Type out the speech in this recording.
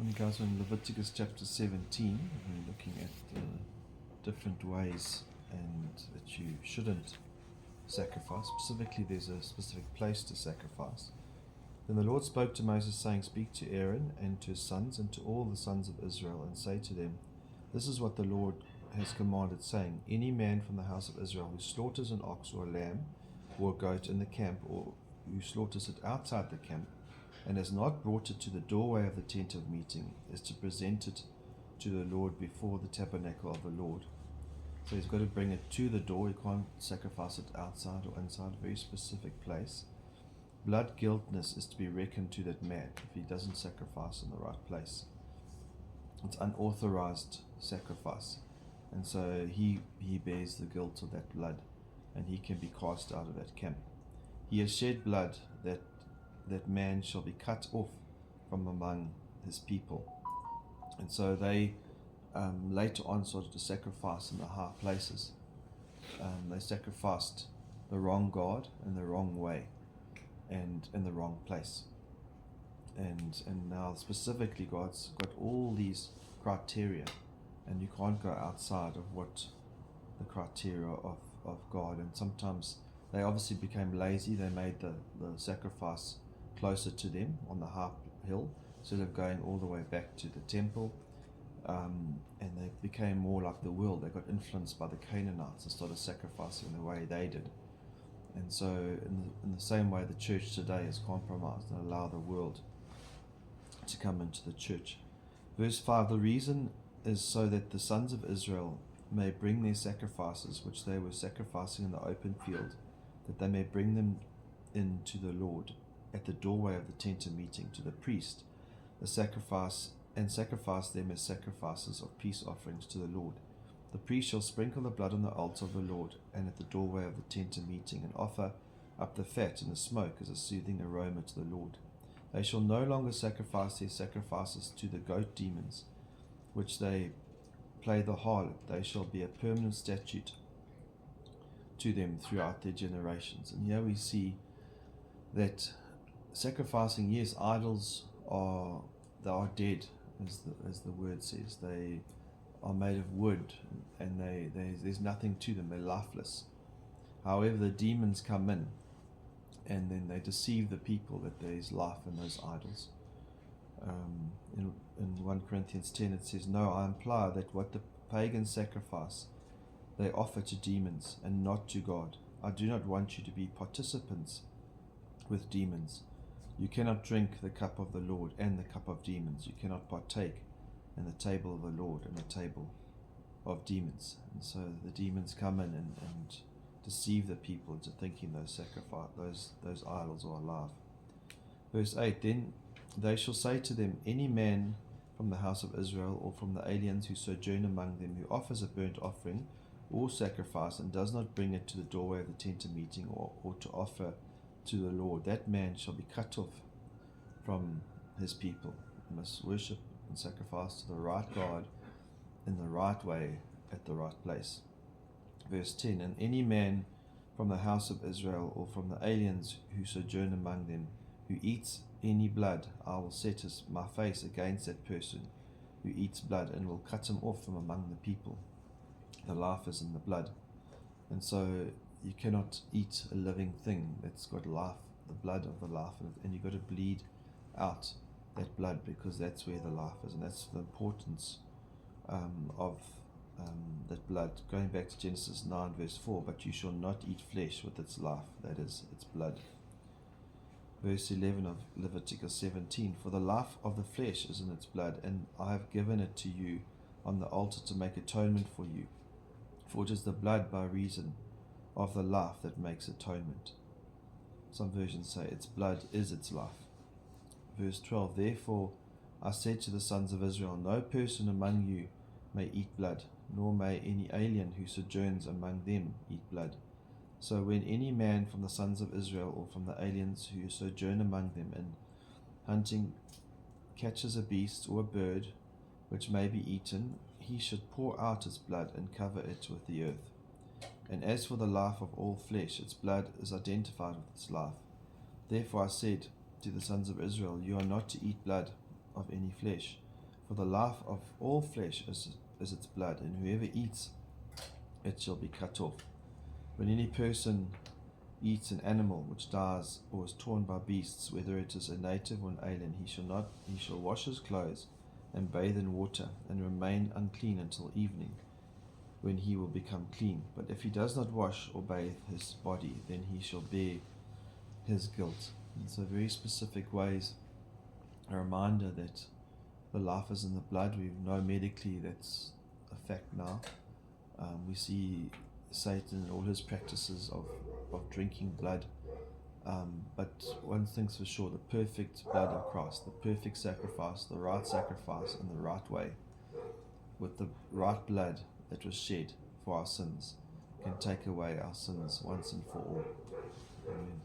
And guys, in Leviticus chapter 17, we're looking at different ways and that you shouldn't sacrifice. Specifically, there's a specific place to sacrifice. Then the Lord spoke to Moses, saying, Speak to Aaron and to his sons and to all the sons of Israel, and say to them, This is what the Lord has commanded, saying, Any man from the house of Israel who slaughters an ox or a lamb or a goat in the camp, or who slaughters it outside the camp, and has not brought it to the doorway of the tent of meeting, is to present it to the Lord before the tabernacle of the Lord. So he's got to bring it to the door. He can't sacrifice it outside or inside, a very specific place. Blood guiltness is to be reckoned to that man if he doesn't sacrifice in the right place. It's unauthorized sacrifice, and so he bears the guilt of that blood, and he can be cast out of that camp. He has shed blood, that man shall be cut off from among his people. And so they later on started to sacrifice in the high places. They sacrificed the wrong God in the wrong way and in the wrong place. And now specifically God's got all these criteria, and you can't go outside of what the criteria of God. And sometimes they obviously became lazy. They made the sacrifice closer to them on the high hill instead of going all the way back to the temple, and they became more like the world. They got influenced by the Canaanites and started sacrificing the way they did. And so in the same way, the church today is compromised and allow the world to come into the church. Verse 5, the reason is so that the sons of Israel may bring their sacrifices, which they were sacrificing in the open field, that they may bring them in to the Lord at the doorway of the tent of meeting, to the priest, the sacrifice them as sacrifices of peace offerings to the Lord. The priest shall sprinkle the blood on the altar of the Lord and at the doorway of the tent of meeting, and offer up the fat and the smoke as a soothing aroma to the Lord. They shall no longer sacrifice their sacrifices to the goat demons, which they play the harlot. They shall be a permanent statute to them throughout their generations. And here we see that sacrificing, yes, idols are dead, as the word says. They are made of wood, and there's nothing to them. They're lifeless. However, the demons come in, and then they deceive the people that there is life in those idols. In 1 Corinthians 10 it says, No, I imply that what the pagans sacrifice they offer to demons and not to God. I do not want you to be participants with demons. You cannot drink the cup of the Lord and the cup of demons. You cannot partake in the table of the Lord and the table of demons. And so the demons come in and deceive the people into thinking those idols are alive. Verse 8, then they shall say to them, Any man from the house of Israel or from the aliens who sojourn among them, who offers a burnt offering or sacrifice and does not bring it to the doorway of the tent of meeting or to offer to the Lord, that man shall be cut off from his people. He must worship and sacrifice to the right God in the right way at the right place. Verse 10, and any man from the house of Israel or from the aliens who sojourn among them, who eats any blood, I will set my face against that person who eats blood, and will cut him off from among the people. The life is in the blood. And so you cannot eat a living thing that's got life, the blood of the life, and you've got to bleed out that blood, because that's where the life is, and that's the importance of that blood. Going back to Genesis 9 verse 4, but you shall not eat flesh with its life, that is, its blood. Verse 11 of Leviticus 17, for the life of the flesh is in its blood, and I have given it to you on the altar to make atonement for you. For it is the blood by reason of the life that makes atonement. Some versions say its blood is its life. Verse 12, therefore I said to the sons of Israel, no person among you may eat blood, nor may any alien who sojourns among them eat blood. So when any man from the sons of Israel or from the aliens who sojourn among them in hunting catches a beast or a bird which may be eaten, he should pour out its blood and cover it with the earth. And as for the life of all flesh, its blood is identified with its life. Therefore I said to the sons of Israel, you are not to eat blood of any flesh, For the life of all flesh is its blood, and whoever eats it shall be cut off. When any person eats an animal which dies or is torn by beasts, whether it is a native or an alien, he shall wash his clothes and bathe in water, and remain unclean until evening, when he will become clean. But if he does not wash or bathe his body, then he shall bear his guilt. And so very specific ways, a reminder that the life is in the blood. We know medically that's a fact now. We see Satan and all his practices of drinking blood. But one thing's for sure, the perfect blood of Christ, the perfect sacrifice, the right sacrifice in the right way, with the right blood that was shed for our sins, can take away our sins once and for all. Amen.